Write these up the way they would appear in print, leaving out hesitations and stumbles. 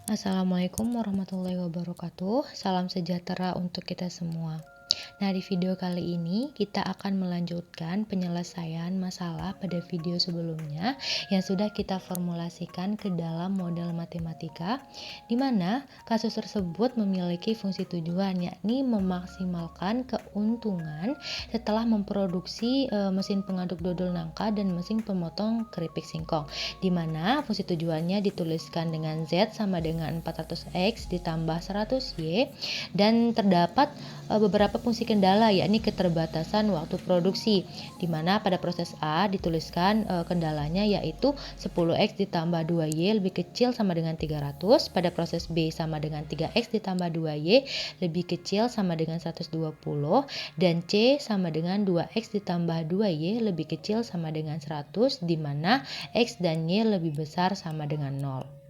Assalamualaikum warahmatullahi wabarakatuh. Salam sejahtera untuk kita semua. Nah, di video kali ini kita akan melanjutkan penyelesaian masalah pada video sebelumnya yang sudah kita formulasikan ke dalam model matematika, di mana kasus tersebut memiliki fungsi tujuan, yakni memaksimalkan keuntungan setelah memproduksi mesin pengaduk dodol nangka dan mesin pemotong keripik singkong, di mana fungsi tujuannya dituliskan dengan Z sama dengan 400X ditambah 100Y, dan terdapat beberapa fungsi kendala, yakni keterbatasan waktu produksi, di mana pada proses A dituliskan kendalanya yaitu 10X ditambah 2Y lebih kecil sama dengan 300, pada proses B sama dengan 3X ditambah 2Y lebih kecil sama dengan 120, dan C sama dengan 2X ditambah 2Y lebih kecil sama dengan 100, di mana X dan Y lebih besar sama dengan 0.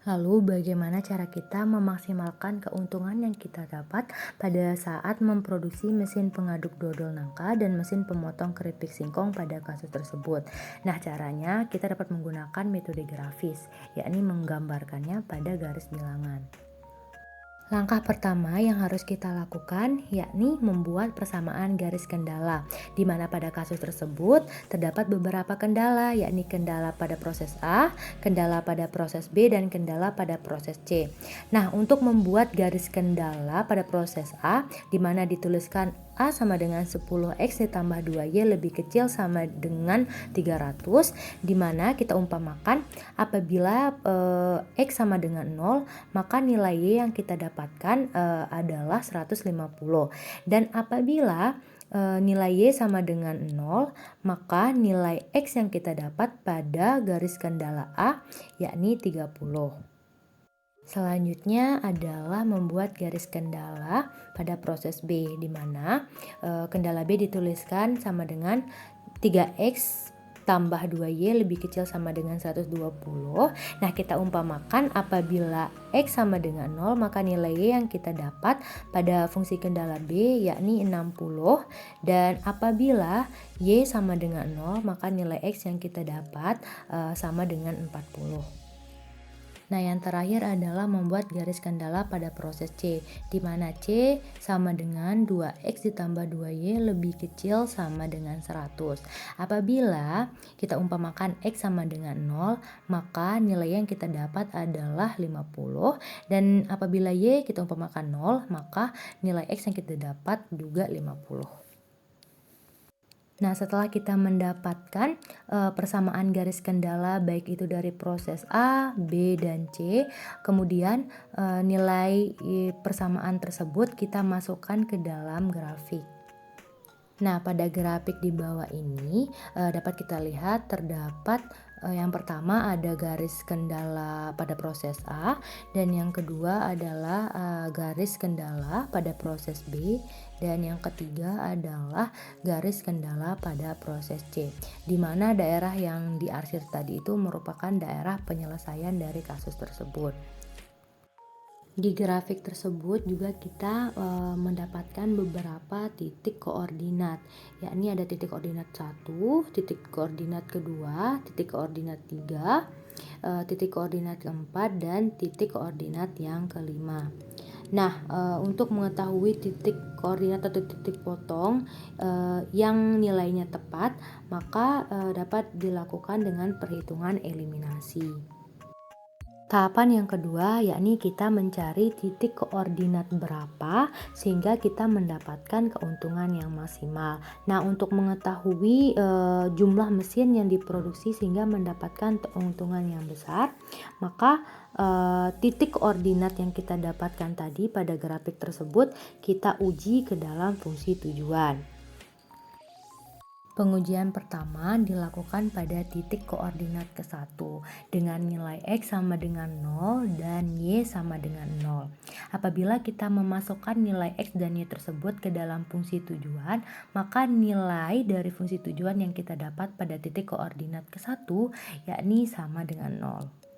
Lalu bagaimana cara kita memaksimalkan keuntungan yang kita dapat pada saat memproduksi mesin pengaduk dodol nangka dan mesin pemotong keripik singkong pada kasus tersebut? Nah, caranya kita dapat menggunakan metode grafis, yakni menggambarkannya pada garis bilangan. Langkah pertama yang harus kita lakukan yakni membuat persamaan garis kendala, di mana pada kasus tersebut terdapat beberapa kendala, yakni kendala pada proses A, kendala pada proses B, dan kendala pada proses C. Nah, untuk membuat garis kendala pada proses A, di mana dituliskan A sama dengan 10X ditambah 2Y lebih kecil sama dengan 300, di mana kita umpamakan apabila X sama dengan 0, maka nilai Y yang kita dapatkan adalah 150. Dan apabila nilai Y sama dengan 0, maka nilai X yang kita dapat pada garis kendala A yakni 30. Selanjutnya adalah membuat garis kendala pada proses B, di mana kendala B dituliskan sama dengan 3X tambah 2Y lebih kecil sama dengan 120. Nah, kita umpamakan apabila X sama dengan 0, maka nilai Y yang kita dapat pada fungsi kendala B yakni 60. Dan apabila Y sama dengan 0, maka nilai X yang kita dapat sama dengan 40. Nah, yang terakhir adalah membuat garis kendala pada proses C, di mana C sama dengan 2X ditambah 2Y lebih kecil sama dengan 100. Apabila kita umpamakan X sama dengan 0, maka nilai yang kita dapat adalah 50. Dan apabila Y kita umpamakan 0, maka nilai X yang kita dapat juga 50. Nah, setelah kita mendapatkan persamaan garis kendala baik itu dari proses A, B, dan C, kemudian nilai persamaan tersebut kita masukkan ke dalam grafik. Nah, pada grafik di bawah ini dapat kita lihat terdapat yang pertama ada garis kendala pada proses A, dan yang kedua adalah garis kendala pada proses B, dan yang ketiga adalah garis kendala pada proses C, di mana daerah yang diarsir tadi itu merupakan daerah penyelesaian dari kasus tersebut. Di grafik tersebut juga kita mendapatkan beberapa titik koordinat, yakni ada titik koordinat 1, titik koordinat kedua, titik koordinat 3, titik koordinat keempat, dan titik koordinat yang kelima. Nah, untuk mengetahui titik koordinat atau titik potong yang nilainya tepat, maka dapat dilakukan dengan perhitungan eliminasi. Tahapan yang kedua yakni kita mencari titik koordinat berapa sehingga kita mendapatkan keuntungan yang maksimal. Nah, untuk mengetahui jumlah mesin yang diproduksi sehingga mendapatkan keuntungan yang besar, maka titik koordinat yang kita dapatkan tadi pada grafik tersebut kita uji ke dalam fungsi tujuan. Pengujian pertama dilakukan pada titik koordinat ke-1 dengan nilai X sama dengan 0 dan Y sama dengan 0. Apabila kita memasukkan nilai X dan Y tersebut ke dalam fungsi tujuan, maka nilai dari fungsi tujuan yang kita dapat pada titik koordinat ke-1 yakni sama dengan 0.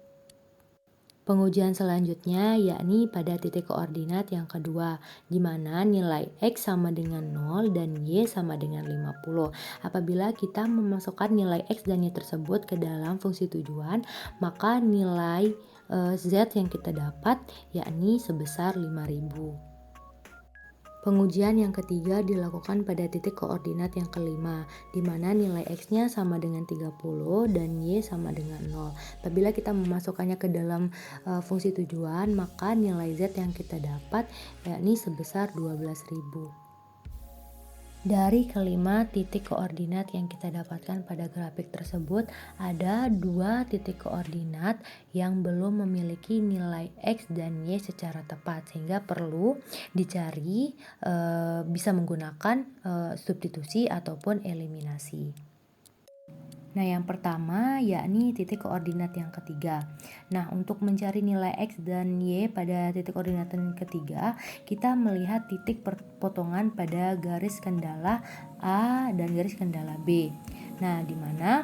Pengujian selanjutnya yakni pada titik koordinat yang kedua, di mana nilai X sama dengan 0 dan Y sama dengan 50. Apabila kita memasukkan nilai X dan Y tersebut ke dalam fungsi tujuan, maka nilai Z yang kita dapat, yakni sebesar 5.000. Pengujian yang ketiga dilakukan pada titik koordinat yang kelima, di mana nilai X-nya sama dengan 30 dan Y sama dengan 0. Apabila kita memasukkannya ke dalam fungsi tujuan, maka nilai Z yang kita dapat yakni sebesar 12.000. Dari kelima titik koordinat yang kita dapatkan pada grafik tersebut, ada 2 titik koordinat yang belum memiliki nilai X dan Y secara tepat, sehingga perlu dicari bisa menggunakan substitusi ataupun eliminasi. Nah, yang pertama yakni titik koordinat yang ketiga. Nah, untuk mencari nilai X dan Y pada titik koordinat yang ketiga, kita melihat titik perpotongan pada garis kendala A dan garis kendala B. Nah, di mana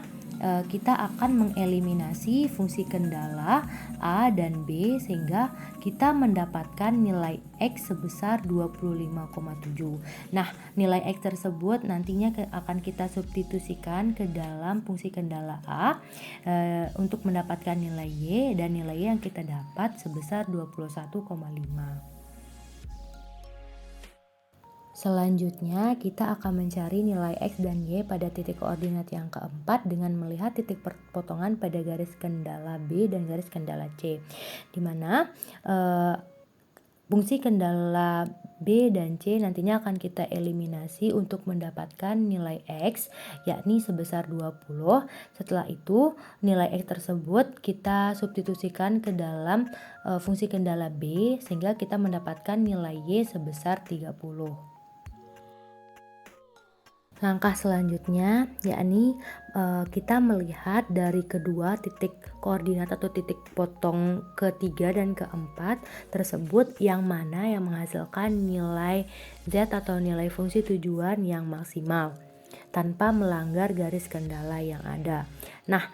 kita akan mengeliminasi fungsi kendala A dan B sehingga kita mendapatkan nilai X sebesar 25,7. Nah, nilai X tersebut nantinya akan kita substitusikan ke dalam fungsi kendala A untuk mendapatkan nilai Y, dan nilai Y yang kita dapat sebesar 21,5. Selanjutnya, kita akan mencari nilai X dan Y pada titik koordinat yang keempat dengan melihat titik perpotongan pada garis kendala B dan garis kendala C, di mana fungsi kendala B dan C nantinya akan kita eliminasi untuk mendapatkan nilai X, yakni sebesar 20. Setelah itu, nilai X tersebut kita substitusikan ke dalam fungsi kendala B sehingga kita mendapatkan nilai Y sebesar 30. Langkah selanjutnya yakni kita melihat dari kedua titik koordinat atau titik potong ketiga dan keempat tersebut yang mana yang menghasilkan nilai Z atau nilai fungsi tujuan yang maksimal tanpa melanggar garis kendala yang ada. Nah,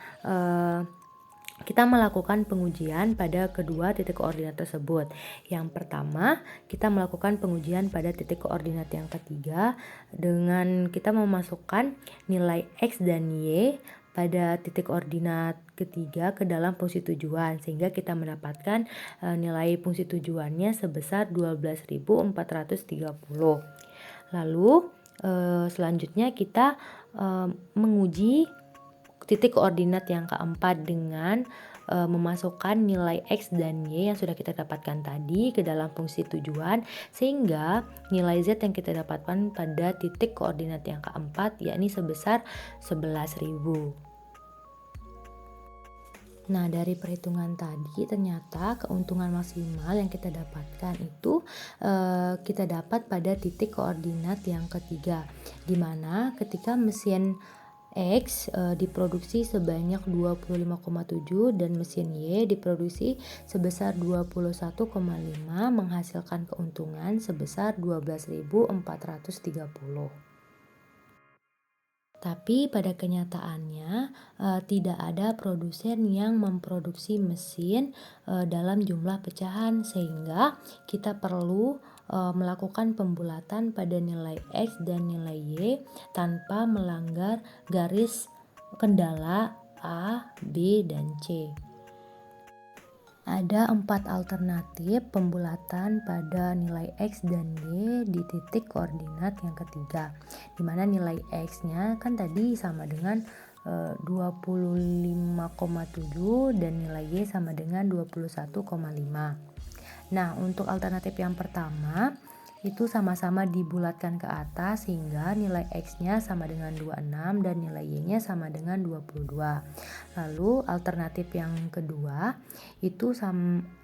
kita melakukan pengujian pada kedua titik koordinat tersebut. Yang pertama, kita melakukan pengujian pada titik koordinat yang ketiga dengan kita memasukkan nilai X dan Y pada titik koordinat ketiga ke dalam fungsi tujuan sehingga kita mendapatkan nilai fungsi tujuannya sebesar 12.430. Lalu selanjutnya kita menguji titik koordinat yang keempat dengan memasukkan nilai X dan Y yang sudah kita dapatkan tadi ke dalam fungsi tujuan sehingga nilai Z yang kita dapatkan pada titik koordinat yang keempat yakni sebesar 11.000. Nah, dari perhitungan tadi ternyata keuntungan maksimal yang kita dapatkan itu kita dapat pada titik koordinat yang ketiga, di mana ketika mesin X diproduksi sebanyak 25,7 dan mesin Y diproduksi sebesar 21,5 menghasilkan keuntungan sebesar 12.430. Tapi pada kenyataannya tidak ada produsen yang memproduksi mesin dalam jumlah pecahan sehingga kita perlu melakukan pembulatan pada nilai X dan nilai Y tanpa melanggar garis kendala A, B, dan C. Ada 4 alternatif pembulatan pada nilai X dan Y di titik koordinat yang ketiga, di mana nilai X-nya kan tadi sama dengan 25,7 dan nilai Y sama dengan 21,5. Nah, untuk alternatif yang pertama itu sama-sama dibulatkan ke atas sehingga nilai X-nya sama dengan 26 dan nilai Y-nya sama dengan 22. Lalu alternatif yang kedua itu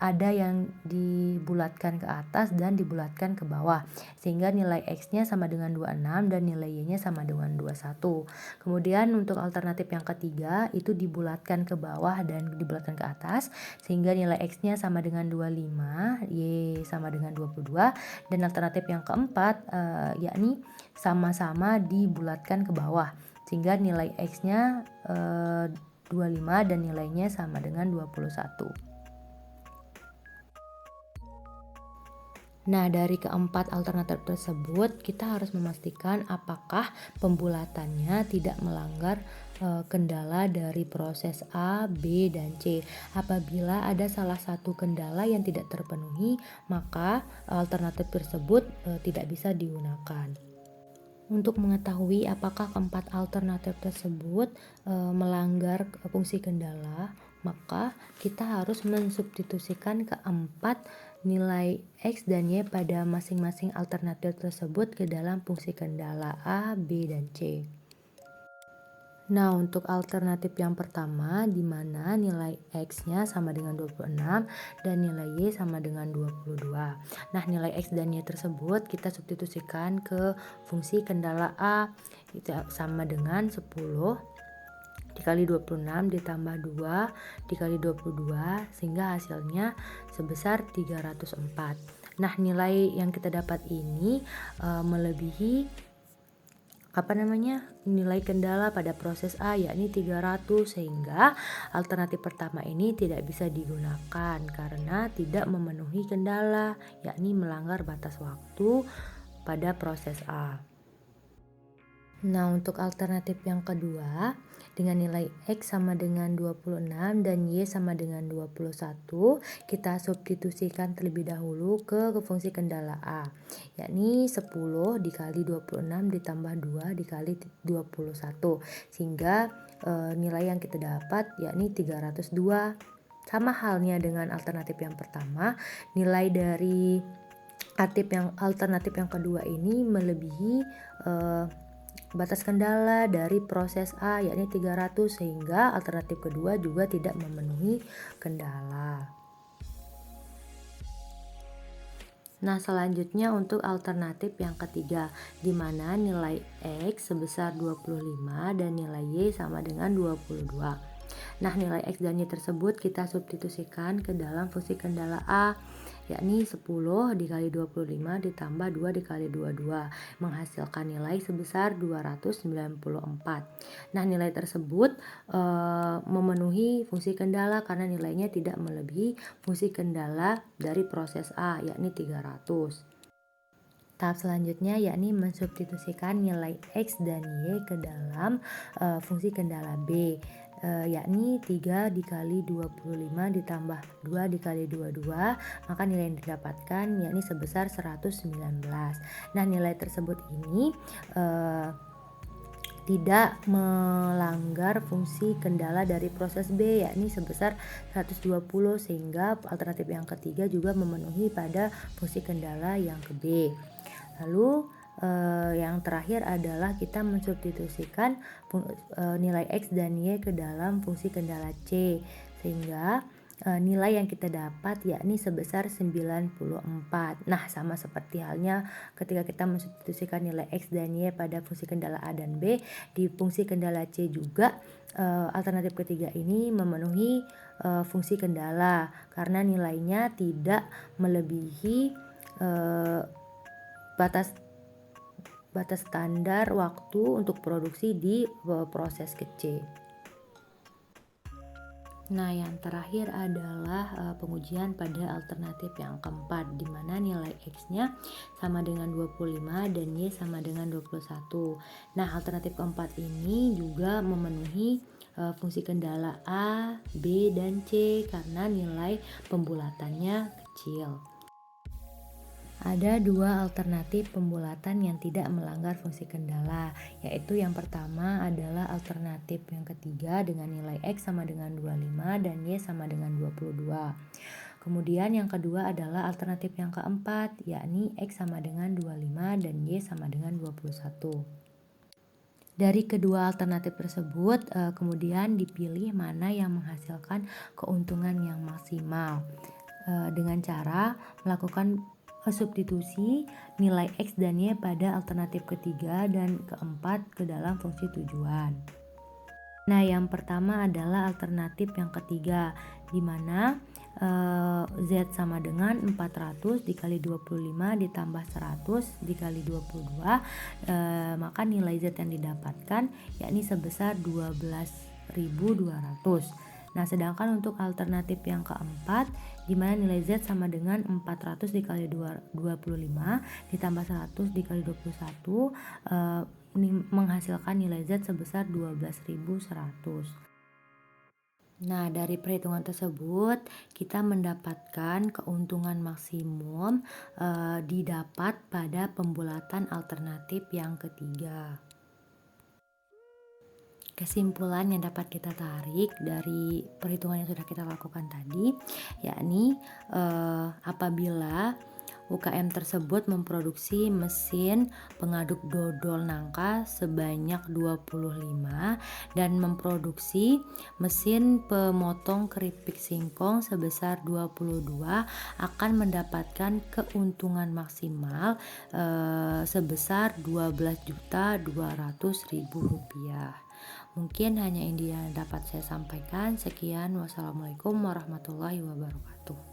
ada yang dibulatkan ke atas dan dibulatkan ke bawah sehingga nilai X-nya sama dengan 26 dan nilai Y-nya sama dengan 21. Kemudian untuk alternatif yang ketiga itu dibulatkan ke bawah dan dibulatkan ke atas sehingga nilai X-nya sama dengan 25, Y sama dengan 22, dan alternatif yang keempat yakni sama-sama dibulatkan ke bawah sehingga nilai X-nya 25 dan nilainya sama dengan 21. Nah, dari keempat alternatif tersebut, kita harus memastikan apakah pembulatannya tidak melanggar kendala dari proses A, B, dan C. Apabila ada salah satu kendala yang tidak terpenuhi, maka alternatif tersebut tidak bisa digunakan. Untuk mengetahui apakah keempat alternatif tersebut melanggar fungsi kendala, maka kita harus mensubstitusikan keempat nilai X dan Y pada masing-masing alternatif tersebut ke dalam fungsi kendala A, B, dan C. Nah, untuk alternatif yang pertama, di mana nilai X-nya sama dengan 26 dan nilai Y sama dengan 22. Nah, nilai X dan Y tersebut kita substitusikan ke fungsi kendala A, itu sama dengan 10 dikali 26 ditambah 2 dikali 22, sehingga hasilnya sebesar 304. Nah, nilai yang kita dapat ini melebihi nilai kendala pada proses A, yakni 300, sehingga alternatif pertama ini tidak bisa digunakan karena tidak memenuhi kendala, yakni melanggar batas waktu pada proses A. Nah, untuk alternatif yang kedua, dengan nilai X sama dengan 26 dan Y sama dengan 21, kita substitusikan terlebih dahulu ke fungsi kendala A, yakni 10 dikali 26 ditambah 2 dikali 21, sehingga nilai yang kita dapat yakni 302. Sama halnya dengan alternatif yang pertama, nilai dari alternatif yang kedua ini melebihi batas kendala dari proses A, yakni 300, sehingga alternatif kedua juga tidak memenuhi kendala. Nah, selanjutnya untuk alternatif yang ketiga, di mana nilai X sebesar 25 dan nilai Y sama dengan 22. Nah, nilai X dan Y tersebut kita substitusikan ke dalam fungsi kendala A, yakni 10 dikali 25 ditambah 2 dikali 22, menghasilkan nilai sebesar 294. Nah, nilai tersebut memenuhi fungsi kendala karena nilainya tidak melebihi fungsi kendala dari proses A, yakni 300. Tahap selanjutnya yakni mensubstitusikan nilai X dan Y ke dalam fungsi kendala B, yakni 3 dikali 25 ditambah 2 dikali 22, maka nilai yang didapatkan yakni sebesar 119. Nah, nilai tersebut ini tidak melanggar fungsi kendala dari proses B, yakni sebesar 120, sehingga alternatif yang ketiga juga memenuhi pada fungsi kendala yang ke B. Lalu yang terakhir adalah kita mensubstitusikan nilai X dan Y ke dalam fungsi kendala C, sehingga nilai yang kita dapat yakni sebesar 94. Nah, sama seperti halnya ketika kita mensubstitusikan nilai X dan Y pada fungsi kendala A dan B, di fungsi kendala C juga alternatif ketiga ini memenuhi fungsi kendala karena nilainya tidak melebihi batas standar waktu untuk produksi di proses ke C. Nah, yang terakhir adalah pengujian pada alternatif yang keempat, di mana nilai X-nya sama dengan 25 dan Y sama dengan 21. Nah, alternatif keempat ini juga memenuhi fungsi kendala A, B, dan C karena nilai pembulatannya kecil. Ada dua alternatif pembulatan yang tidak melanggar fungsi kendala, yaitu yang pertama adalah alternatif yang ketiga dengan nilai X sama dengan 25 dan Y sama dengan 22. Kemudian yang kedua adalah alternatif yang keempat, yakni X sama dengan 25 dan Y sama dengan 21. Dari kedua alternatif tersebut, kemudian dipilih mana yang menghasilkan keuntungan yang maksimal dengan cara melakukan substitusi nilai X dan Y pada alternatif ketiga dan keempat ke dalam fungsi tujuan. Nah, yang pertama adalah alternatif yang ketiga, di mana Z sama dengan 400 dikali 25 ditambah 100 dikali 22, maka nilai Z yang didapatkan yakni sebesar 12.200. Nah, sedangkan untuk alternatif yang keempat, di mana nilai Z sama dengan 400 dikali 25 ditambah 100 dikali 21, menghasilkan nilai Z sebesar 12.100. Nah, dari perhitungan tersebut kita mendapatkan keuntungan maksimum didapat pada pembulatan alternatif yang ketiga. Kesimpulan yang dapat kita tarik dari perhitungan yang sudah kita lakukan tadi, yakni apabila UKM tersebut memproduksi mesin pengaduk dodol nangka sebanyak 25 dan memproduksi mesin pemotong keripik singkong sebesar 22, akan mendapatkan keuntungan maksimal sebesar Rp12.200.000. Mungkin hanya ini yang dapat saya sampaikan. Sekian, wassalamualaikum warahmatullahi wabarakatuh.